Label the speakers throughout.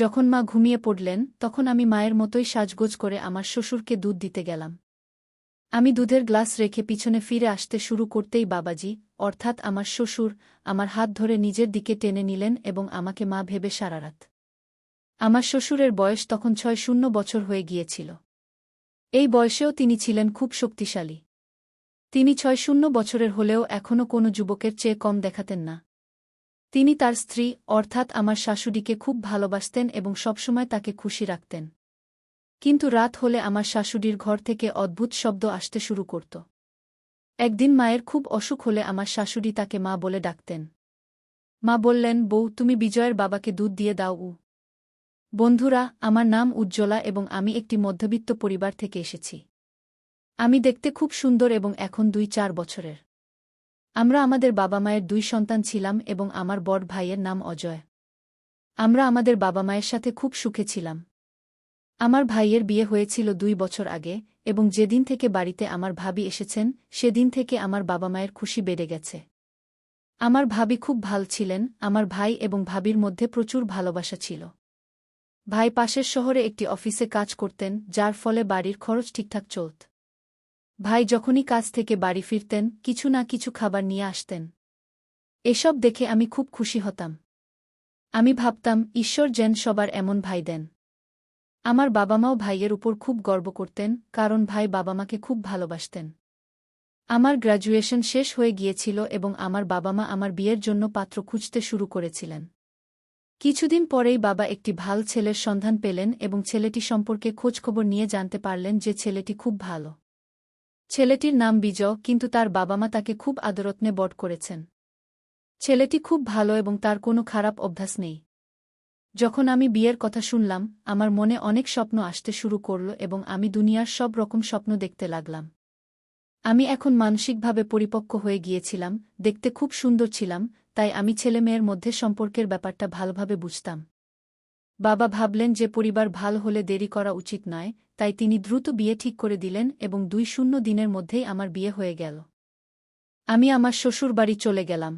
Speaker 1: যখন মা ঘুমিয়ে পড়লেন তখন আমি মায়ের মতোই সাজগোজ করে আমার শ্বশুরকে দুধ দিতে গেলাম। আমি দুধের গ্লাস রেখে পিছনে ফিরে আসতে শুরু করতেই বাবাজি, অর্থাৎ আমার শ্বশুর, আমার হাত ধরে নিজের দিকে টেনে নিলেন এবং আমাকে মা ভেবে সারারাত। আমার শ্বশুরের বয়স তখন ৬০ বছর হয়ে গিয়েছিল। এই বয়সেও তিনি ছিলেন খুব শক্তিশালী। তিনি ৬০ বছরের হলেও এখনও কোনো যুবকের চেয়ে কম দেখাতেন না। তিনি তার স্ত্রী, অর্থাৎ আমার শাশুড়িকে খুব ভালোবাসতেন এবং সবসময় তাকে খুশি রাখতেন। কিন্তু রাত হলে আমার শাশুড়ির ঘর থেকে অদ্ভুত শব্দ আসতে শুরু করত। একদিন মায়ের খুব অসুখ হলে আমার শাশুড়ি তাকে মা বলে ডাকতেন। মা বললেন, বউ, তুমি বিজয়ের বাবাকে দুধ দিয়ে দাও। বন্ধুরা, আমার নাম উজ্জ্বলা এবং আমি একটি মধ্যবিত্ত পরিবার থেকে এসেছি। আমি দেখতে খুব সুন্দর এবং এখন ২-৪ বছরের। আমরা আমাদের বাবা মায়ের ২ সন্তান ছিলাম এবং আমার বড় ভাইয়ের নাম অজয়। আমরা আমাদের বাবা মায়ের সাথে খুব সুখে ছিলাম। আমার ভাইয়ের বিয়ে হয়েছিল ২ বছর আগে এবং যেদিন থেকে বাড়িতে আমার ভাবি এসেছেন সেদিন থেকে আমার বাবা মায়ের খুশি বেড়ে গেছে। আমার ভাবি খুব ভাল ছিলেন, আমার ভাই এবং ভাবির মধ্যে প্রচুর ভালোবাসা ছিল। ভাই পাশের শহরে একটি অফিসে কাজ করতেন, যার ফলে বাড়ির খরচ ঠিকঠাক চলত। ভাই যখনই কাজ থেকে বাড়ি ফিরতেন কিছু না কিছু খাবার নিয়ে আসতেন। এসব দেখে আমি খুব খুশি হতাম। আমি ভাবতাম, ঈশ্বর যেন সবার এমন ভাই দেন। আমার বাবা মাও ভাইয়ের উপর খুব গর্ব করতেন, কারণ ভাই বাবা মাকে খুব ভালোবাসতেন। আমার গ্র্যাজুয়েশন শেষ হয়ে গিয়েছিল এবং আমার বাবা মা আমার বিয়ের জন্য পাত্র খুঁজতে শুরু করেছিলেন। কিছুদিন পরেই বাবা একটি ভাল ছেলের সন্ধান পেলেন এবং ছেলেটি সম্পর্কে খোঁজখবর নিয়ে জানতে পারলেন যে ছেলেটি খুব ভালো। ছেলেটির নাম বিজয়, কিন্তু তার বাবা মা তাকে খুব আদরযত্নে বড় করেছেন। ছেলেটি খুব ভালো এবং তার কোনো খারাপ অভ্যাস নেই। যখন আমি বিয়ের কথা শুনলাম, আমার মনে অনেক স্বপ্ন আসতে শুরু করল এবং আমি দুনিয়ার সব রকম স্বপ্ন দেখতে লাগলাম। আমি এখন মানসিকভাবে পরিপক্ক হয়ে গিয়েছিলাম, দেখতে খুব সুন্দর ছিলাম, তাই আমি ছেলেমেয়ের মধ্যে সম্পর্কের ব্যাপারটা ভালোভাবে বুঝতাম। বাবা ভাবলেন যে পরিবার ভাল হলে দেরি করা উচিত নয়, তাই তিনি দ্রুত বিয়ে ঠিক করে দিলেন এবং ২-০ দিনের মধ্যেই আমার বিয়ে হয়ে গেল। আমি আমার শ্বশুরবাড়ি চলে গেলাম।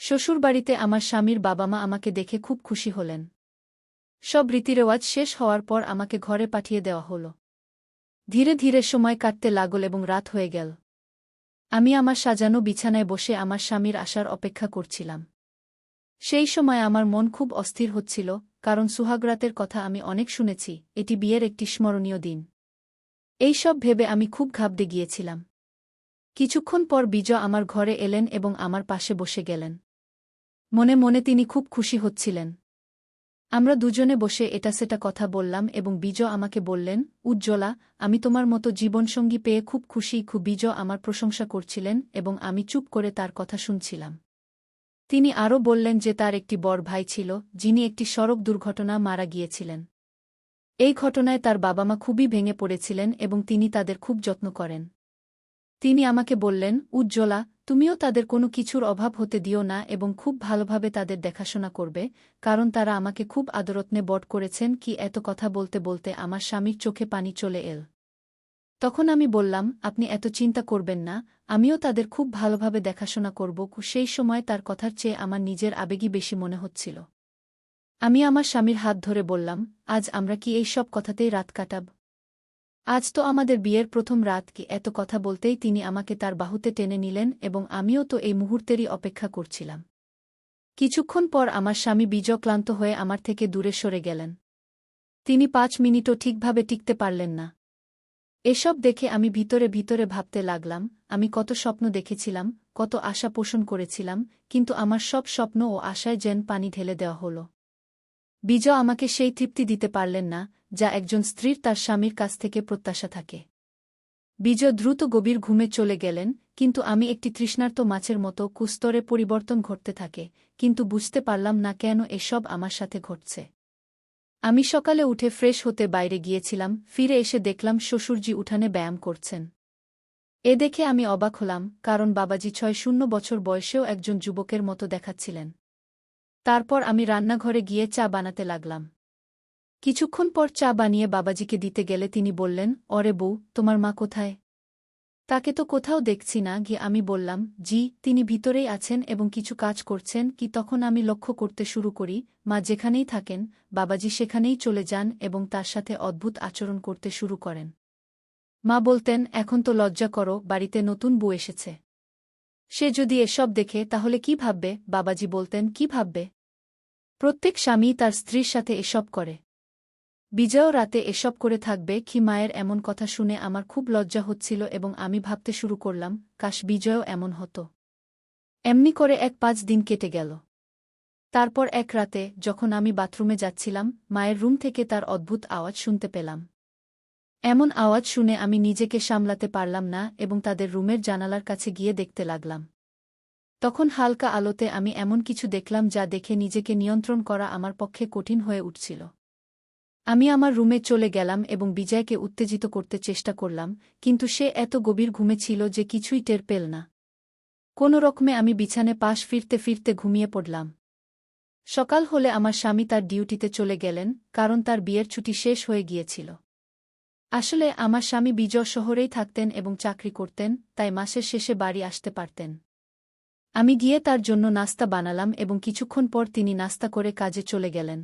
Speaker 1: শ্বশুরবাড়িতে আমার স্বামীর বাবা মা আমাকে দেখে খুব খুশি হলেন। সব রীতিরেওয়াজ শেষ হওয়ার পর আমাকে ঘরে পাঠিয়ে দেওয়া হল। ধীরে ধীরে সময় কাটতে লাগল এবং রাত হয়ে গেল। আমি আমার সাজানো বিছানায় বসে আমার স্বামীর আসার অপেক্ষা করছিলাম। সেই সময় আমার মন খুব অস্থির হচ্ছিল, কারণ সুহাগরাতের কথা আমি অনেক শুনেছি, এটি বিয়ের একটি স্মরণীয় দিন। এই সব ভেবে আমি খুব ঘাবড়ে গিয়েছিলাম। কিছুক্ষণ পর বিজয় আমার ঘরে এলেন এবং আমার পাশে বসে গেলেন। মনে মনে তিনি খুব খুশি হচ্ছিলেন। আমরা দুজনে বসে এটা সেটা কথা বললাম এবং বিজয় আমাকে বললেন, উজ্জ্বলা, আমি তোমার মতো জীবনসঙ্গী পেয়ে খুব খুশি। বিজয় আমার প্রশংসা করছিলেন এবং আমি চুপ করে তার কথা শুনছিলাম। তিনি আরও বললেন যে তার একটি বড় ভাই ছিল, যিনি একটি সড়ক দুর্ঘটনা মারা গিয়েছিলেন। এই ঘটনায় তার বাবা মা খুবই ভেঙে পড়েছিলেন এবং তিনি তাদের খুব যত্ন করেন। তিনি আমাকে বললেন, উজ্জ্বলা, তুমিও তাদের কোনো কিছুর অভাব হতে দিও না এবং খুব ভালোভাবে তাদের দেখাশোনা করবে, কারণ তারা আমাকে খুব আদরযত্নে বড় করেছেন। এত কথা বলতে বলতে আমার স্বামীর চোখে পানি চলে এল। তখন আমি বললাম, আপনি এত চিন্তা করবেন না, আমিও তাদের খুব ভালোভাবে দেখাশোনা করব। সেই সময় তার কথার চেয়ে আমার নিজের আবেগই বেশি মনে হচ্ছিল। আমি আমার স্বামীর হাত ধরে বললাম, আজ আমরা কি এই সব কথাতেই রাত কাটাব? আজ তো আমাদের বিয়ের প্রথম রাত। এত কথা বলতেই তিনি আমাকে তার বাহুতে টেনে নিলেন এবং আমিও তো এই মুহূর্তেরই অপেক্ষা করছিলাম। কিছুক্ষণ পর আমার স্বামী বিজয় ক্লান্ত হয়ে আমার থেকে দূরে সরে গেলেন। তিনি ৫ মিনিটও ঠিকভাবে টিকতে পারলেন না। এসব দেখে আমি ভিতরে ভিতরে ভাবতে লাগলাম, আমি কত স্বপ্ন দেখেছিলাম, কত আশা পোষণ করেছিলাম, কিন্তু আমার সব স্বপ্ন ও আশায় যেন পানি ঢেলে দেওয়া হল। বিজয় আমাকে সেই তৃপ্তি দিতে পারলেন না, যা একজন স্ত্রীর তার স্বামীর কাছ থেকে প্রত্যাশা থাকে। বিজয় দ্রুত গভীর ঘুমে চলে গেলেন, কিন্তু আমি একটি তৃষ্ণার্ত মাছের মতো কুস্তরে পরিবর্তন ঘটতে থাকে, কিন্তু বুঝতে পারলাম না কেন এসব আমার সাথে ঘটছে। আমি সকালে উঠে ফ্রেশ হতে বাইরে গিয়েছিলাম, ফিরে এসে দেখলাম শ্বশুরজি উঠানে ব্যায়াম করছেন। এ দেখে আমি অবাক হলাম, কারণ বাবাজি ৬০ বছর বয়সেও একজন যুবকের মতো দেখাচ্ছিলেন। তারপর আমি রান্নাঘরে গিয়ে চা বানাতে লাগলাম। কিছুক্ষণ পর চা বানিয়ে বাবাজিকে দিতে গেলে তিনি বললেন, অরে বউ, তোমার মা কোথায়? তাকে তো কোথাও দেখছি না গিয়ে আমি বললাম, জি, তিনি ভিতরেই আছেন এবং কিছু কাজ করছেন কি তখন আমি লক্ষ্য করতে শুরু করি, মা যেখানেই থাকেন, বাবাজি সেখানেই চলে যান এবং তার সাথে অদ্ভুত আচরণ করতে শুরু করেন। মা বলতেন, এখন তো লজ্জা করো, বাড়িতে নতুন বউ এসেছে। সে যদি এসব দেখে তাহলে কি ভাববে? বাবাজি বলতেন, কি ভাববে? প্রত্যেক স্বামী তার স্ত্রীর সাথে এসব করে। বিজয়ও রাতে এসব করে থাকবে কি? মায়ের এমন কথা শুনে আমার খুব লজ্জা হচ্ছিল এবং আমি ভাবতে শুরু করলাম, কাশ বিজয়ও এমন হতো। এমনি করে ১-৫ দিন কেটে গেল। তারপর এক রাতে যখন আমি বাথরুমে যাচ্ছিলাম, মায়ের রুম থেকে তার অদ্ভুত আওয়াজ শুনতে পেলাম। এমন আওয়াজ শুনে আমি নিজেকে সামলাতে পারলাম না এবং তাদের রুমের জানালার কাছে গিয়ে দেখতে লাগলাম। তখন হালকা আলোতে আমি এমন কিছু দেখলাম যা দেখে নিজেকে নিয়ন্ত্রণ করা আমার পক্ষে কঠিন হয়ে উঠছিল। আমি আমার রুমে চলে গেলাম এবং বিজয়কে উত্তেজিত করতে চেষ্টা করলাম, কিন্তু সে এত গভীর ঘুমে ছিল যে কিছুই টের পেল না। কোনো রকমে আমি বিছানে পাশ ফিরতে ফিরতে ঘুমিয়ে পড়লাম। সকাল হলে আমার স্বামী তার ডিউটিতে চলে গেলেন, কারণ তার বিয়ের ছুটি শেষ হয়ে গিয়েছিল। আসলে আমার স্বামী বিজয় শহরেই থাকতেন এবং চাকরি করতেন, তাই মাসের শেষে বাড়ি আসতে পারতেন। আমি গিয়ে তার জন্য নাস্তা বানালাম এবং কিছুক্ষণ পর তিনি নাস্তা করে কাজে চলে গেলেন।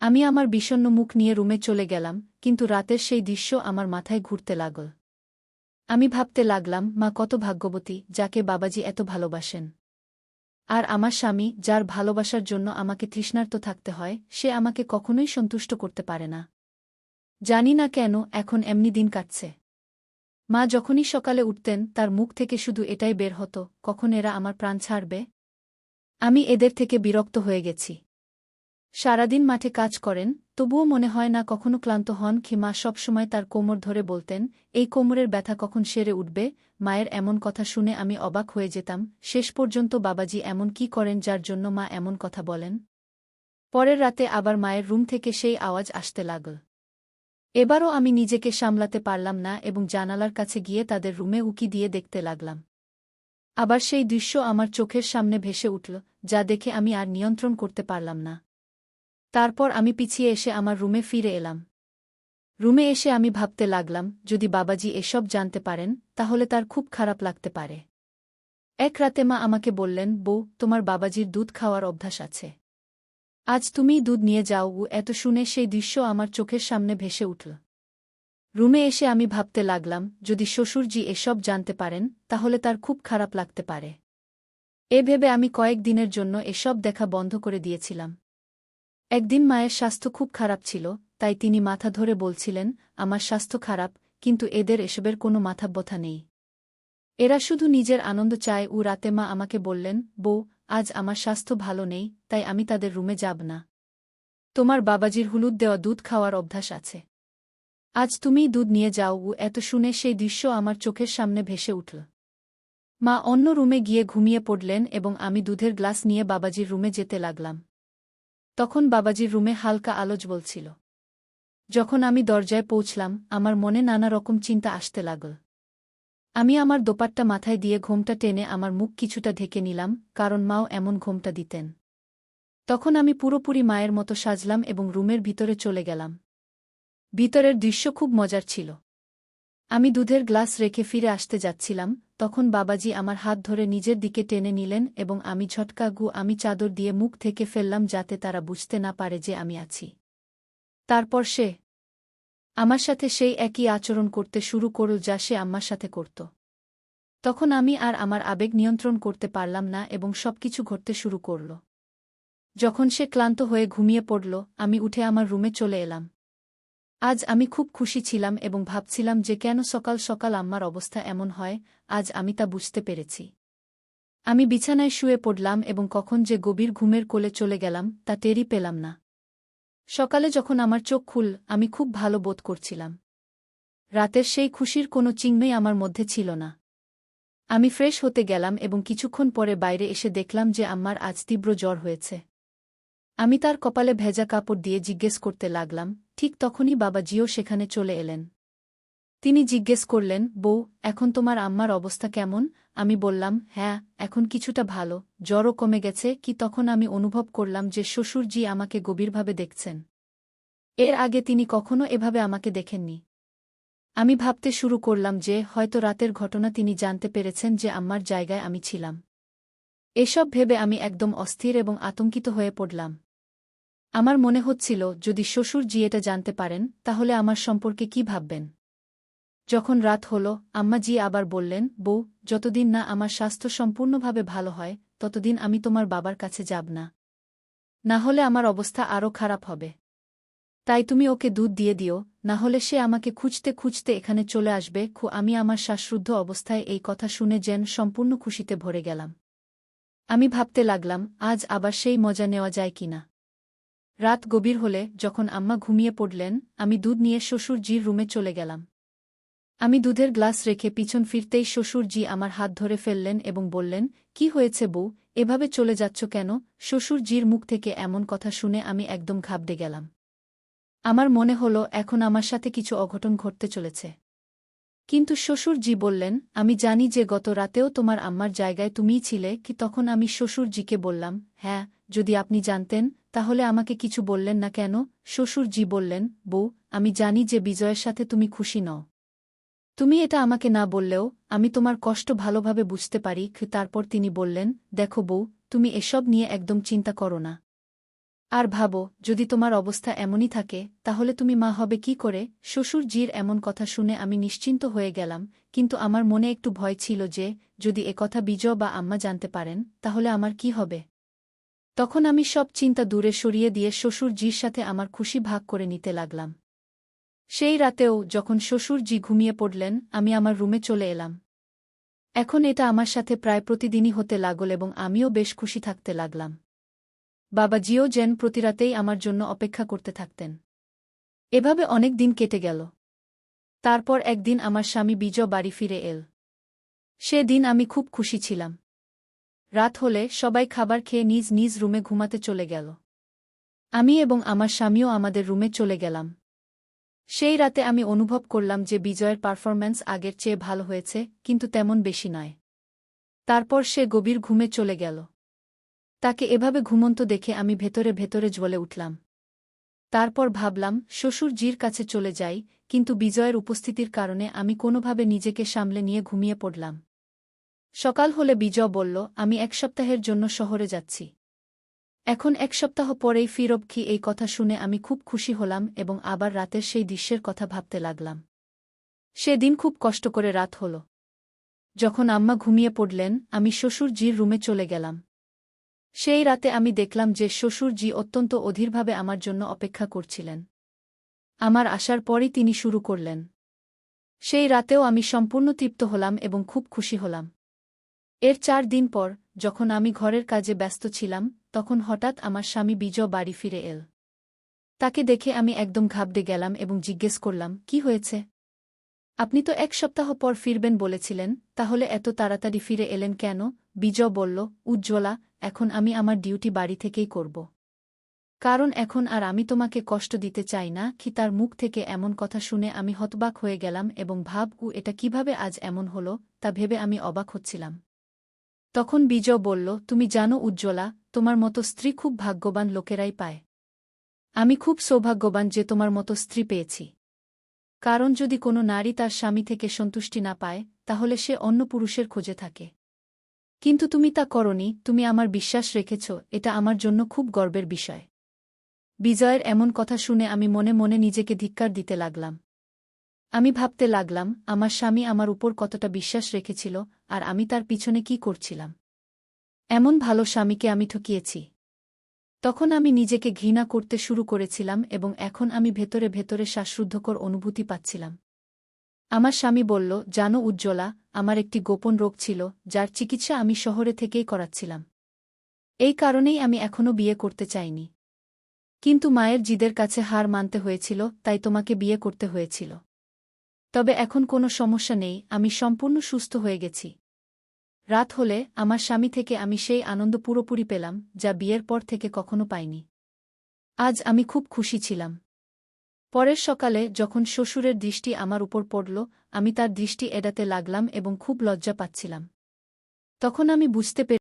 Speaker 1: আমি আমার বিষণ্ণ মুখ নিয়ে রুমে চলে গেলাম, কিন্তু রাতের সেই দৃশ্য আমার মাথায় ঘুরতে লাগল। আমি ভাবতে লাগলাম, মা কত ভাগ্যবতী, যাকে বাবাজি এত ভালোবাসেন। আর আমার স্বামী, যার ভালোবাসার জন্য আমাকে তৃষ্ণার্ত থাকতে হয়, সে আমাকে কখনোই সন্তুষ্ট করতে পারে না। জানি না কেন এখন এমনি দিন কাটছে। মা যখনই সকালে উঠতেন তার মুখ থেকে শুধু এটাই বের হতো, কখন এরা আমার প্রাণ ছাড়বে। আমি এদের থেকে বিরক্ত হয়ে গেছি। সারাদিন মাঠে কাজ করেন, তবুও মনে হয় না কখনো ক্লান্ত হন কি? মা সবসময় তার কোমর ধরে বলতেন, এই কোমরের ব্যথা কখন সেরে উঠবে? মায়ের এমন কথা শুনে আমি অবাক হয়ে যেতাম। শেষ পর্যন্ত বাবাজি এমন কি করেন যার জন্য মা এমন কথা বলেন? পরের রাতে আবার মায়ের রুম থেকে সেই আওয়াজ আসতে লাগল। এবারও আমি নিজেকে সামলাতে পারলাম না এবং জানালার কাছে গিয়ে তাদের রুমে উকি দিয়ে দেখতে লাগলাম। আবার সেই দৃশ্য আমার চোখের সামনে ভেসে উঠল, যা দেখে আমি আর নিয়ন্ত্রণ করতে পারলাম না। তারপর আমি পিছিয়ে এসে আমার রুমে ফিরে এলাম। রুমে এসে আমি ভাবতে লাগলাম, যদি বাবাজি এসব জানতে পারেন তাহলে তার খুব খারাপ লাগতে পারে। এক রাতে মা আমাকে বললেন, বউ, তোমার বাবাজির দুধ খাওয়ার অভ্যাস আছে। আজ তুমিই দুধ নিয়ে যাও। এত শুনে সেই দৃশ্য আমার চোখের সামনে ভেসে উঠল। রুমে এসে আমি ভাবতে লাগলাম, যদি শ্বশুরজি এসব জানতে পারেন তাহলে তার খুব খারাপ লাগতে পারে। এ ভেবে আমি কয়েক দিনের জন্য এসব দেখা বন্ধ করে দিয়েছিলাম। একদিন মায়ের স্বাস্থ্য খুব খারাপ ছিল, তাই তিনি মাথা ধরে বলছিলেন, আমার স্বাস্থ্য খারাপ, কিন্তু এদের এসবের কোনো মাথাব্যথা নেই। এরা শুধু নিজের আনন্দ চায়। রাতে মা আমাকে বললেন, বউ, আজ আমার স্বাস্থ্য ভালো নেই, তাই আমি তাদের রুমে যাব না। তোমার বাবাজির হলুদ দেওয়া দুধ খাওয়ার অভ্যাস আছে। আজ তুমিই দুধ নিয়ে যাও। এত শুনে সেই দৃশ্য আমার চোখের সামনে ভেসে উঠল। মা অন্য রুমে গিয়ে ঘুমিয়ে পড়লেন এবং আমি দুধের গ্লাস নিয়ে বাবাজির রুমে যেতে লাগলাম। তখন বাবাজির রুমে হালকা আলো জ্বলছিল। যখন আমি দরজায় পৌঁছলাম, আমার মনে নানা রকম চিন্তা আসতে লাগল। আমি আমার দোপাট্টা মাথায় দিয়ে ঘোমটা টেনে আমার মুখ কিছুটা ঢেকে নিলাম, কারণ মাও এমন ঘোমটা দিতেন। তখন আমি পুরোপুরি মায়ের মতো সাজলাম এবং রুমের ভিতরে চলে গেলাম। ভিতরের দৃশ্য খুব মজার ছিল। আমি দুধের গ্লাস রেখে ফিরে আসতে যাচ্ছিলাম, তখন বাবাজি আমার হাত ধরে নিজের দিকে টেনে নিলেন এবং আমি আমি চাদর দিয়ে মুখ থেকে ফেললাম যাতে তারা বুঝতে না পারে যে আমি আছি। তারপর সে আমার সাথে সেই একই আচরণ করতে শুরু করল যা সে আম্মার সাথে করত। তখন আমি আর আমার আবেগ নিয়ন্ত্রণ করতে পারলাম না এবং সবকিছু ঘটতে শুরু করল। যখন সে ক্লান্ত হয়ে ঘুমিয়ে পড়ল, আমি উঠে আমার রুমে চলে এলাম। আজ আমি খুব খুশি ছিলাম এবং ভাবছিলাম যে কেন সকাল সকাল আম্মার অবস্থা এমন হয়, আজ আমি তা বুঝতে পেরেছি। আমি বিছানায় শুয়ে পড়লাম এবং কখন যে গভীর ঘুমের কোলে চলে গেলাম তা টেরই পেলাম না। সকালে যখন আমার চোখ খুল, আমি খুব ভালো বোধ করছিলাম। রাতের সেই খুশির কোনো চিহ্নই আমার মধ্যে ছিল না। আমি ফ্রেশ হতে গেলাম এবং কিছুক্ষণ পরে বাইরে এসে দেখলাম যে আম্মার আজ তীব্র জ্বর হয়েছে। আমি তার কপালে ভেজা কাপড় দিয়ে জিজ্ঞেস করতে লাগলাম, ঠিক তখনই বাবাজিও সেখানে চলে এলেন। তিনি জিজ্ঞেস করলেন, বউ, এখন তোমার আম্মার অবস্থা কেমন? আমি বললাম, হ্যাঁ, এখন কিছুটা ভালো, জ্বরও কমে গেছে কি। তখন আমি অনুভব করলাম যে শ্বশুরজি আমাকে গভীরভাবে দেখছেন। এর আগে তিনি কখনো এভাবে আমাকে দেখেননি। আমি ভাবতে শুরু করলাম যে হয়তো রাতের ঘটনা তিনি জানতে পেরেছেন যে আম্মার জায়গায় আমি ছিলাম। এসব ভেবে আমি একদম অস্থির এবং আতঙ্কিত হয়ে পড়লাম। আমার মনে হচ্ছিল যদি শ্বশুরজি এটা জানতে পারেন তাহলে আমার সম্পর্কে কি ভাববেন। যখন রাত হল, আম্মাজি আবার বললেন, বউ, যতদিন না আমার স্বাস্থ্য সম্পূর্ণভাবে ভালো হয় ততদিন আমি তোমার বাবার কাছে যাব না। না হলে আমার অবস্থা আরও খারাপ হবে। তাই তুমি ওকে দুধ দিয়ে দিও, না হলে সে আমাকে খুঁজতে খুঁজতে এখানে চলে আসবে। আমি আমার শ্বাসরুদ্ধ অবস্থায় এই কথা শুনে যেন সম্পূর্ণ খুশিতে ভরে গেলাম। আমি ভাবতে লাগলাম আজ আবার সেই মজা নেওয়া যায় কিনা। রাত গভীর হলে যখন আম্মা ঘুমিয়ে পড়লেন, আমি দুধ নিয়ে শ্বশুরজির রুমে চলে গেলাম। আমি দুধের গ্লাস রেখে পিছন ফিরতেই শ্বশুরজি আমার হাত ধরে ফেললেন এবং বললেন, কি হয়েছে বউ, এভাবে চলে যাচ্ছ কেন? শ্বশুরজির মুখ থেকে এমন কথা শুনে আমি একদম ঘাবড়ে গেলাম। আমার মনে হল এখন আমার সাথে কিছু অঘটন ঘটতে চলেছে। কিন্তু শ্বশুরজি বললেন, আমি জানি যে গত রাতেও তোমার আম্মার জায়গায় তুমিই ছিলে। কি তখন আমি শ্বশুরজিকে বললাম, হ্যাঁ, যদি আপনি জানতেন তাহলে আমাকে কিছু বললেন না কেন? শ্বশুরজি বললেন, বউ, আমি জানি যে বিজয়ের সাথে তুমি খুশি নও। তুমি এটা আমাকে না বললেও আমি তোমার কষ্ট ভালোভাবে বুঝতে পারি। তারপর তিনি বললেন, দেখো বউ, তুমি এসব নিয়ে একদম চিন্তা করো না। আর ভাবো, যদি তোমার অবস্থা এমনই থাকে তাহলে তুমি মা হবে কি করে? শ্বশুরজির এমন কথা শুনে আমি নিশ্চিন্ত হয়ে গেলাম, কিন্তু আমার মনে একটু ভয় ছিল যে যদি একথা বিজয় বা আম্মা জানতে পারেন তাহলে আমার কি হবে। তখন আমি সব চিন্তা দূরে সরিয়ে দিয়ে শ্বশুরজির সাথে আমার খুশি ভাগ করে নিতে লাগলাম। সেই রাতেও যখন শ্বশুরজি ঘুমিয়ে পড়লেন আমি আমার রুমে চলে এলাম। এখন এটা আমার সাথে প্রায় প্রতিদিনই হতে লাগল এবং আমিও বেশ খুশি থাকতে লাগলাম। বাবাজিও যেন প্রতিরাতেই আমার জন্য অপেক্ষা করতে থাকতেন। এভাবে অনেক দিন কেটে গেল। তারপর একদিন আমার স্বামী বিজয় বাড়ি ফিরে এল। সে দিন আমি খুব খুশি ছিলাম। রাত হলে সবাই খাবার খেয়ে নিজ নিজ রুমে ঘুমাতে চলে গেল। আমি এবং আমার স্বামীও আমাদের রুমে চলে গেলাম। সেই রাতে আমি অনুভব করলাম যে বিজয়ের পারফরম্যান্স আগের চেয়ে ভালো হয়েছে, কিন্তু তেমন বেশি নয়। তারপর সে গভীর ঘুমে চলে গেল। তাকে এভাবে ঘুমন্ত দেখে আমি ভেতরে ভেতরে জ্বলে উঠলাম। তারপর ভাবলাম শ্বশুরজির কাছে চলে যাই, কিন্তু বিজয়ের উপস্থিতির কারণে আমি কোনোভাবে নিজেকে সামলে নিয়ে ঘুমিয়ে পড়লাম। সকাল হলে বিজয় বলল, আমি 1 সপ্তাহের জন্য শহরে যাচ্ছি। এখন 1 সপ্তাহ পরেই ফিরব। এই কথা শুনে আমি খুব খুশি হলাম এবং আবার রাতের সেই দৃশ্যের কথা ভাবতে লাগলাম। সেদিন খুব কষ্ট করে রাত হল। যখন আম্মা ঘুমিয়ে পড়লেন আমি শ্বশুরজির রুমে চলে গেলাম। সেই রাতে আমি দেখলাম যে শ্বশুরজি অত্যন্ত অধীরভাবে আমার জন্য অপেক্ষা করছিলেন। আমার আসার পরই তিনি শুরু করলেন। সেই রাতেও আমি সম্পূর্ণ তৃপ্ত হলাম এবং খুব খুশি হলাম। এর 4 দিন পর যখন আমি ঘরের কাজে ব্যস্ত ছিলাম তখন হঠাৎ আমার স্বামী বিজয় বাড়ি ফিরে এল। তাকে দেখে আমি একদম ঘাবড়ে গেলাম এবং জিজ্ঞেস করলাম, কি হয়েছে? আপনি তো 1 সপ্তাহ পর ফিরবেন বলেছিলেন, তাহলে এত তাড়াতাড়ি ফিরে এলেন কেন? বিজয় বলল, উজ্জ্বলা, এখন আমি আমার ডিউটি বাড়ি থেকেই করব। কারণ এখন আর আমি তোমাকে কষ্ট দিতে চাই না। তার মুখ থেকে এমন কথা শুনে আমি হতবাক হয়ে গেলাম এবং এটা কিভাবে আজ এমন হল তা ভেবে আমি অবাক হচ্ছিলাম। তখন বিজয় বলল, তুমি জানো উজ্জ্বলা, তোমার মতো স্ত্রী খুব ভাগ্যবান লোকেরাই পায়। আমি খুব সৌভাগ্যবান যে তোমার মতো স্ত্রী পেয়েছি। কারণ যদি কোনো নারী তার স্বামী থেকে সন্তুষ্টি না পায় তাহলে সে অন্য পুরুষের খোঁজে থাকে। কিন্তু তুমি তা করনি, তুমি আমার বিশ্বাস রেখেছ, এটা আমার জন্য খুব গর্বের বিষয়। বিজয়ের এমন কথা শুনে আমি মনে মনে নিজেকে ধিক্কার দিতে লাগলাম। আমি ভাবতে লাগলাম আমার স্বামী আমার উপর কতটা বিশ্বাস রেখেছিল আর আমি তার পিছনে কি করছিলাম। এমন ভালো স্বামীকে আমি ঠকিয়েছি। তখন আমি নিজেকে ঘৃণা করতে শুরু করেছিলাম এবং এখন আমি ভেতরে ভেতরে শ্বাসরুদ্ধকর অনুভূতি পাচ্ছিলাম। আমার স্বামী বলল, জানো উজ্জ্বলা, আমার একটি গোপন রোগ ছিল যার চিকিৎসা আমি শহরে থেকেই করাচ্ছিলাম। এই কারণেই আমি এখনও বিয়ে করতে চাইনি। কিন্তু মায়ের জিদের কাছে হার মানতে হয়েছিল, তাই তোমাকে বিয়ে করতে হয়েছিল। তবে এখন কোনো সমস্যা নেই, আমি সম্পূর্ণ সুস্থ হয়ে গেছি। রাত হলে আমার স্বামী থেকে আমি সেই আনন্দ পুরোপুরি পেলাম যা বিয়ের পর থেকে কখনো পাইনি। আজ আমি খুব খুশি ছিলাম। পরের সকালে যখন শ্বশুরের দৃষ্টি আমার উপর পড়ল আমি তার দৃষ্টি এড়াতে লাগলাম এবং খুব লজ্জা পাচ্ছিলাম। তখন আমি বুঝতে